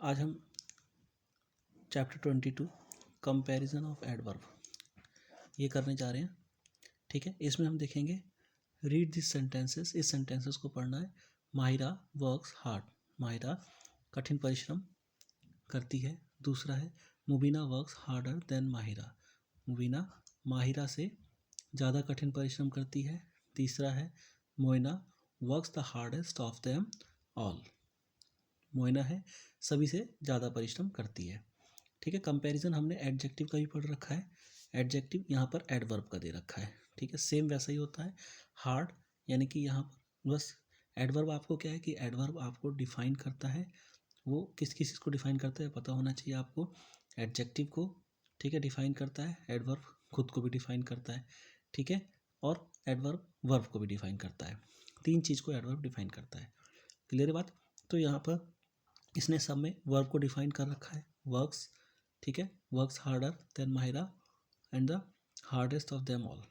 आज हम chapter 22 comparison of adverb ये करने जा रहे हैं। ठीक है, इसमें हम देखेंगे रीड दिस सेंटेंसेस। इस सेंटेंसेस को पढ़ना है। Mahira works hard. माहिरा कठिन परिश्रम करती है। दूसरा है Mubina works harder than Mahira. Mubina Mahira से ज़्यादा कठिन परिश्रम करती है। तीसरा है Moina works the hardest of them all. Moina है सभी से ज़्यादा परिश्रम करती है। ठीक है, कंपैरिजन हमने एडजेक्टिव का भी पढ़ रखा है। एडजेक्टिव यहाँ पर एडवर्ब का दे रखा है। ठीक है, सेम वैसा ही होता है। हार्ड यानी कि यहाँ पर बस एडवर्ब आपको क्या है कि एडवर्ब आपको डिफाइन करता है। वो किस किस चीज़ को डिफाइन करता है पता होना चाहिए आपको। एडजेक्टिव को ठीक है डिफाइन करता है। एडवर्ब खुद को भी डिफाइन करता है। ठीक है, और एडवर्ब वर्ब को भी डिफाइन करता है। तीन चीज़ को एडवर्ब डिफाइन करता है। क्लियर है बात। तो यहाँ पर इसने सब में वर्ब को डिफाइन कर रखा है। वर्क्स, ठीक है, works harder than Mahira and the hardest of them all.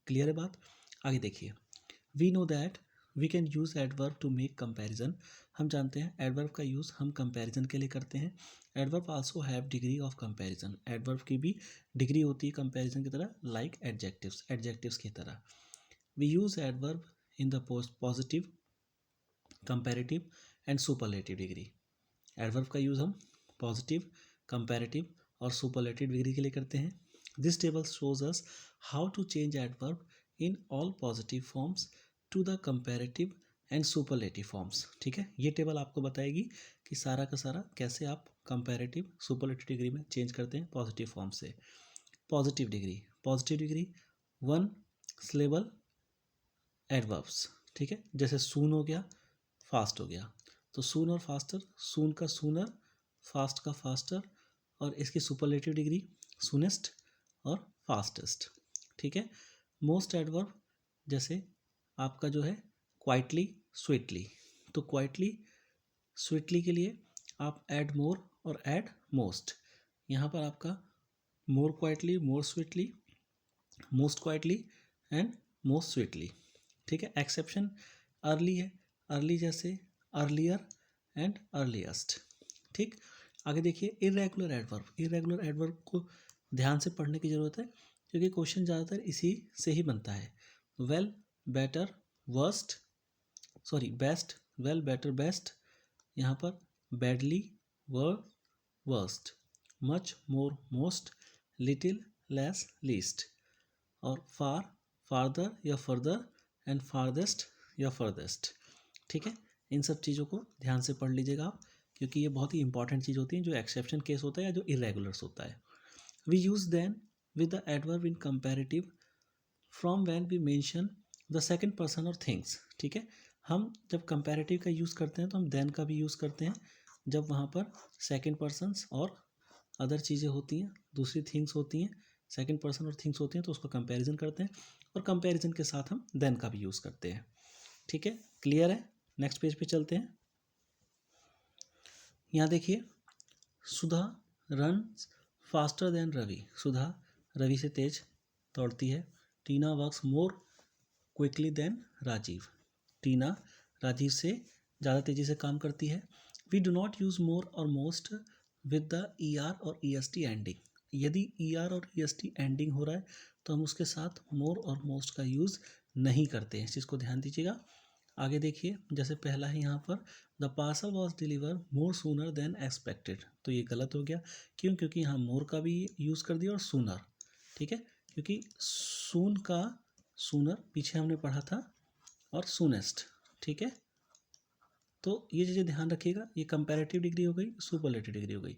Clear है बात। आगे देखिए, we know that we can use adverb to make comparison. हम जानते हैं एडवर्ब का यूज़ हम कंपैरिजन के लिए करते हैं। Adverb also have degree of comparison. Adverb की भी डिग्री होती है कंपैरिजन की तरह, लाइक एडजेक्टिव्स, एडजेक्टिव्स की तरह। We use adverb in the positive, comparative and superlative degree. Adverb का यूज़ हम पॉजिटिव, कंपैरेटिव और सुपरलेटिव डिग्री के लिए करते हैं। This table shows us how to change adverb in all positive forms to the comparative and superlative forms. ठीक है, ये टेबल आपको बताएगी कि सारा का सारा कैसे आप कंपैरेटिव सुपरलेटिव डिग्री में चेंज करते हैं पॉजिटिव फॉर्म से। Positive degree one syllable adverbs. ठीक है, जैसे सून हो गया, फास्ट हो गया। तो सून और फास्टर, सून का सूनर, फास्ट का फास्टर, और इसकी सुपरलेटिव डिग्री सूनेस्ट और फास्टेस्ट। ठीक है, मोस्ट एडवर्ब जैसे आपका जो है क्वाइटली, स्वीटली। तो क्वाइटली, स्वीटली के लिए आप ऐड मोर और ऐड मोस्ट। यहाँ पर आपका more quietly, more sweetly, most quietly and most sweetly. ठीक है, एक्सेप्शन अर्ली है। अर्ली जैसे अर्लियर एंड अर्लीस्ट। ठीक, आगे देखिए इरेगुलर एडवर्ब। इरेगुलर एडवर्ब को ध्यान से पढ़ने की ज़रूरत है क्योंकि क्वेश्चन ज़्यादातर इसी से ही बनता है। Well, better, worst, sorry best, well, better, best. यहाँ पर बैडली, वर्स्ट, मच, मोर, मोस्ट, लिटिल, लेस, लीस्ट, और फार, फार्दर या फर्दर, एंड फारदेस्ट या फर्देस्ट। ठीक है, इन सब चीज़ों को ध्यान से पढ़ लीजिएगा आप क्योंकि ये बहुत ही इंपॉर्टेंट चीज़ होती है जो एक्सेप्शन केस होता है या जो इरेगुलर्स होता है। We use then with the adverb in comparative from when we mention the second person और थिंग्स। ठीक है, हम जब कंपैरेटिव का यूज़ करते हैं तो हम देन का भी यूज़ करते हैं जब वहाँ पर सेकंड पर्सन्स और अदर चीज़ें होती हैं, दूसरी थिंग्स होती हैं, सेकंड पर्सन और थिंग्स होती हैं तो उसका कंपैरिजन करते हैं, और कंपैरिजन के साथ हम देन का भी यूज़ करते हैं। ठीक है, क्लियर है। नेक्स्ट पेज पे चलते हैं। यहाँ देखिए, Sudha run faster than Ravi. Sudha Ravi से तेज दौड़ती है। Tina works more quickly than Rajiv. Tina Rajiv से ज़्यादा तेज़ी से काम करती है। We do not use more और most with the E R और ई एस टी एंडिंग। यदि ई आर और ई एस टी एंडिंग हो रहा है तो हम उसके साथ मोर और मोस्ट का यूज़ नहीं करते हैं। इस चीज़ को ध्यान दीजिएगा। आगे देखिए, जैसे पहला है यहाँ पर the parcel was deliver more sooner than expected. तो ये गलत हो गया। क्यों? क्योंकि यहाँ मोर का भी यूज़ कर दिया और सूनर। ठीक है, क्योंकि सून का सूनर पीछे हमने पढ़ा था और सूनेस्ट। ठीक है, तो ये चीज़ें ध्यान रखिएगा। ये कंपैरेटिव डिग्री हो गई, सुपरलेटिव डिग्री हो गई।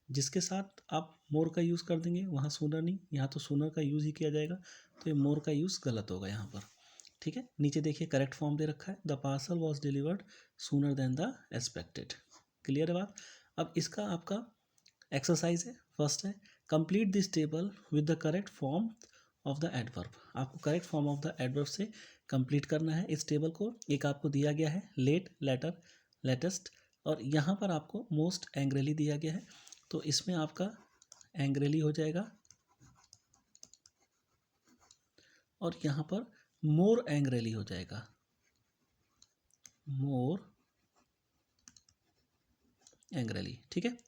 जिसके साथ आप मोर का यूज़ कर देंगे वहाँ सूनर नहीं, यहाँ तो सूनर का यूज़ ही किया जाएगा, तो ये मोर का यूज़ गलत होगा यहाँ पर। ठीक है, नीचे देखिए करेक्ट फॉर्म दे रखा है, the parcel was delivered sooner than the expected. Clear है बात। अब इसका आपका एक्सरसाइज है, फर्स्ट है complete this table with the correct form of the adverb. आपको correct form of the adverb से कंप्लीट करना है इस टेबल को। एक आपको दिया गया है लेट, लेटर, लेटेस्ट, और यहाँ पर आपको मोस्ट एंग्रेली दिया गया है, तो इसमें आपका एंग्रेली हो जाएगा और यहाँ पर मोर एंग्रेली हो जाएगा। मोर एंग्रली, ठीक है।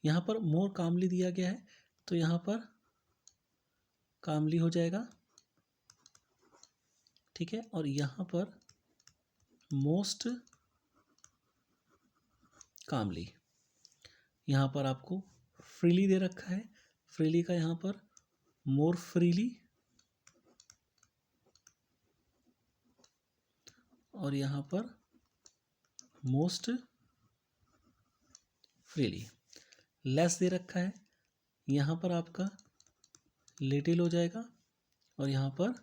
यहाँ पर मोर कामली दिया गया है तो यहाँ पर कामली हो जाएगा, ठीक है। और यहाँ पर मोस्ट कामली, यहाँ पर आपको फ्रीली दे रखा है, फ्रीली का यहाँ पर मोर फ्रीली, और यहाँ पर मोस्ट फ्रीली। लेस दे रखा है, यहाँ पर आपका लिटिल हो जाएगा और यहाँ पर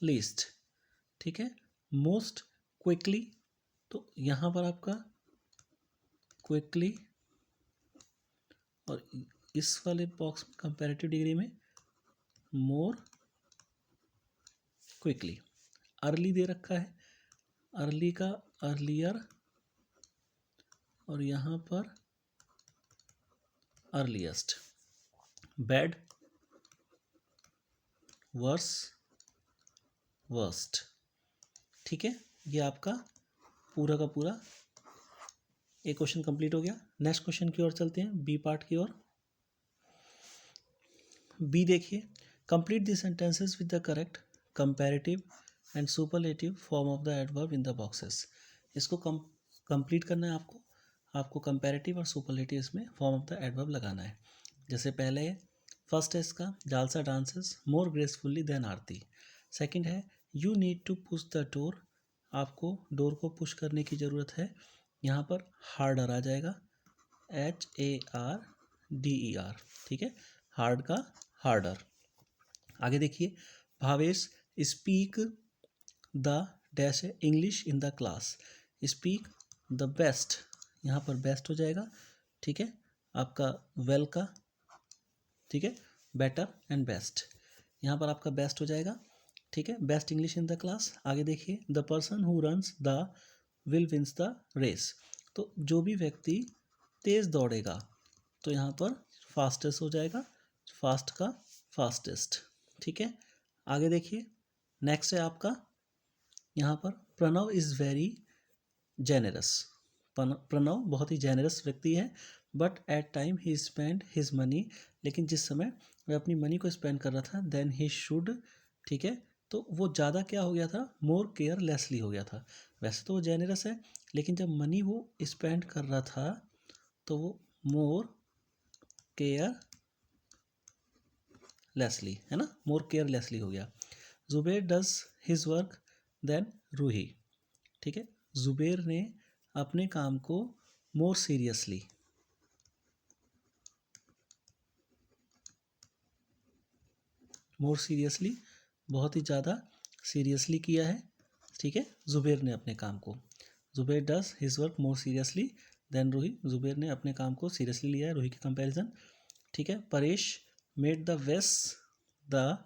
लीस्ट, ठीक है। मोस्ट क्विकली, तो यहाँ पर आपका क्विकली, और इस वाले बॉक्स में कंपैरेटिव डिग्री में मोर क्विकली। अर्ली दे रखा है, अर्ली का अर्लियर, और यहाँ पर अर्लीस्ट। बैड, वर्स, वर्स्ट, ठीक है। ये आपका पूरा का पूरा एक क्वेश्चन कंप्लीट हो गया। नेक्स्ट क्वेश्चन की ओर चलते हैं, बी पार्ट की ओर। बी देखिए, complete the sentences with the correct comparative and superlative form of the adverb in the boxes. इसको कंप्लीट करना है आपको, आपको कंपैरेटिव और सुपरलेटिव इसमें फॉर्म ऑफ द एडवर्ब लगाना है। जैसे पहले फर्स्ट है इसका, Jalsa dances more gracefully than Aarti. Second है, you need to push the door, आपको डोर को पुश करने की ज़रूरत है, यहाँ पर हार्डर आ जाएगा, HARDER, ठीक है, हार्ड का हार्डर। आगे देखिए, भावेश स्पीक द डैश है English in the class, speak the best, यहाँ पर बेस्ट हो जाएगा, ठीक है, आपका वेल का, ठीक है, बेटर एंड बेस्ट, यहाँ पर आपका बेस्ट हो जाएगा, ठीक है, best English in the class. आगे देखिए, the person who runs the will wins the race, तो जो भी व्यक्ति तेज़ दौड़ेगा तो यहाँ पर फास्टेस्ट हो जाएगा, फास्ट का फास्टेस्ट, ठीक है। आगे देखिए, नेक्स्ट है आपका यहाँ पर, Pranav is very generous, Pranav बहुत ही जेनरस व्यक्ति है, but at time he spend his money, लेकिन जिस समय वह अपनी मनी को स्पेंड कर रहा था, देन ही शुड, ठीक है, तो वो ज़्यादा क्या हो गया था, मोर केयरलेसली हो गया था। वैसे तो वो जेनरस है, लेकिन जब मनी वो स्पेंड कर रहा था तो वो मोर केयरलेसली, है ना, मोर केयरलेसली हो गया। Zuber does his work than Roohi, ठीक है, जुबेर ने अपने काम को मोर सीरियसली, बहुत ही ज़्यादा सीरियसली किया है, ठीक है, जुबेर ने अपने काम को। Zuber does his work more seriously than Ruhi, Zuber ने अपने काम को सीरियसली लिया है रूही के कंपैरिजन, ठीक है। परेश मेड द वेस द,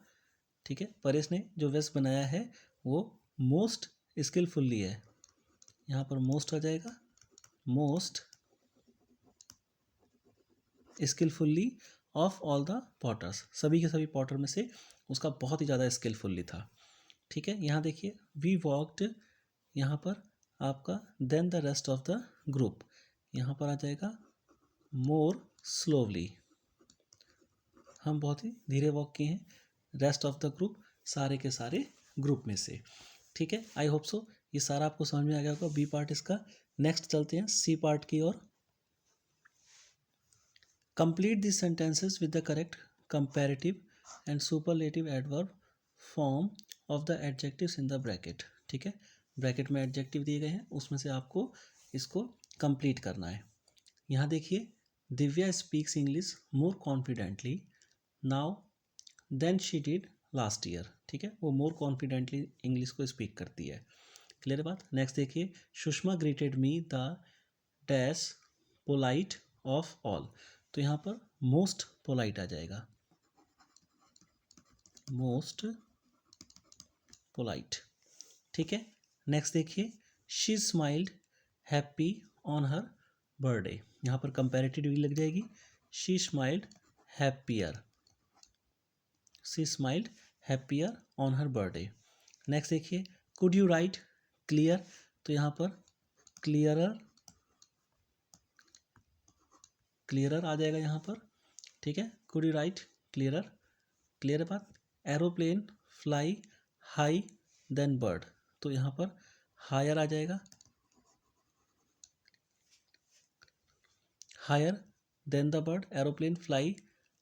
ठीक है, परेश ने जो वेस बनाया है वो मोस्ट स्किलफुल्ली है, यहाँ पर मोस्ट आ जाएगा, most skilfully of all the potters, सभी के सभी पॉटर में से उसका बहुत ही ज़्यादा स्किलफुल्ली था, ठीक है। यहाँ देखिए, वी वॉकड, यहाँ पर आपका than the rest of the group, यहाँ पर आ जाएगा मोर स्लोवली, हम बहुत ही धीरे वॉक किए हैं, रेस्ट ऑफ द ग्रुप सारे के सारे ग्रुप में से, ठीक है। आई होप सो ये सारा आपको समझ में आ गया होगा बी पार्ट इसका। नेक्स्ट चलते हैं सी पार्ट की ओर। Complete this sentences with the correct comparative and superlative adverb form of the adjectives in the bracket, ठीक है, ब्रैकेट में एडजेक्टिव दिए गए हैं, उसमें से आपको इसको कंप्लीट करना है। यहाँ देखिए, Divya speaks English more confidently now than she did last year, ठीक है, वो मोर कॉन्फिडेंटली इंग्लिश को स्पीक करती है, क्लियर है बात। नेक्स्ट देखिए, Sushma greeted me the dash polite of all, तो यहाँ पर मोस्ट पोलाइट आ जाएगा, मोस्ट पोलाइट, ठीक है। नेक्स्ट देखिए, she smiled happy on her birthday, यहाँ पर कंपैरेटिव डिग्री लग जाएगी, she smiled happier, she smiled happier on her birthday. Next देखिए, कुड यू राइट क्लियर, तो यहाँ पर क्लियरर क्लियरर आ जाएगा यहाँ पर, ठीक है। Could you write clearer, clear है बात। Aeroplane fly high than bird, तो यहाँ पर हायर आ जाएगा, higher than the bird, aeroplane fly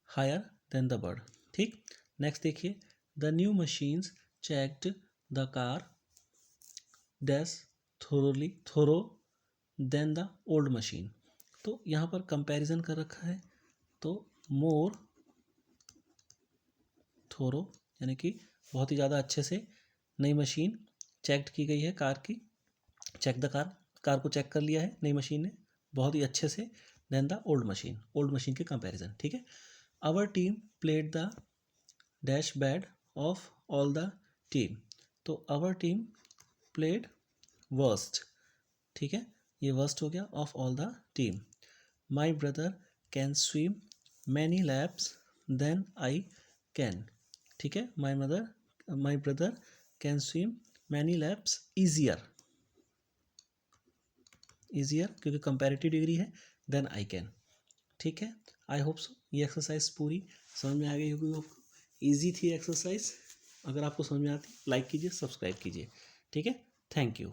higher than the bird, ठीक। नेक्स्ट देखिए, the new machines checked the car dash thorough than the old machine, तो यहाँ पर कंपैरिजन कर रखा है, तो मोर थोरो यानी कि बहुत ही ज़्यादा अच्छे से नई मशीन चेक की गई है कार की, चेक द कार, कार को चेक कर लिया है नई मशीन ने बहुत ही अच्छे से, देन द ओल्ड मशीन के कंपैरिजन, ठीक है। Our team played the dash bad of all the team, तो आवर टीम प्लेड वर्स्ट, ठीक है, ये वर्स्ट हो गया, of all the team. My brother can swim many laps than I can, ठीक है। My brother can swim many laps easier, easier क्योंकि comparative degree है, देन आई कैन, ठीक है। आई होप सो ये एक्सरसाइज पूरी समझ में आ गई होगी आपको, ईजी थी एक्सरसाइज। अगर आपको समझ में आती लाइक कीजिए, सब्सक्राइब कीजिए, ठीक है। Thank you.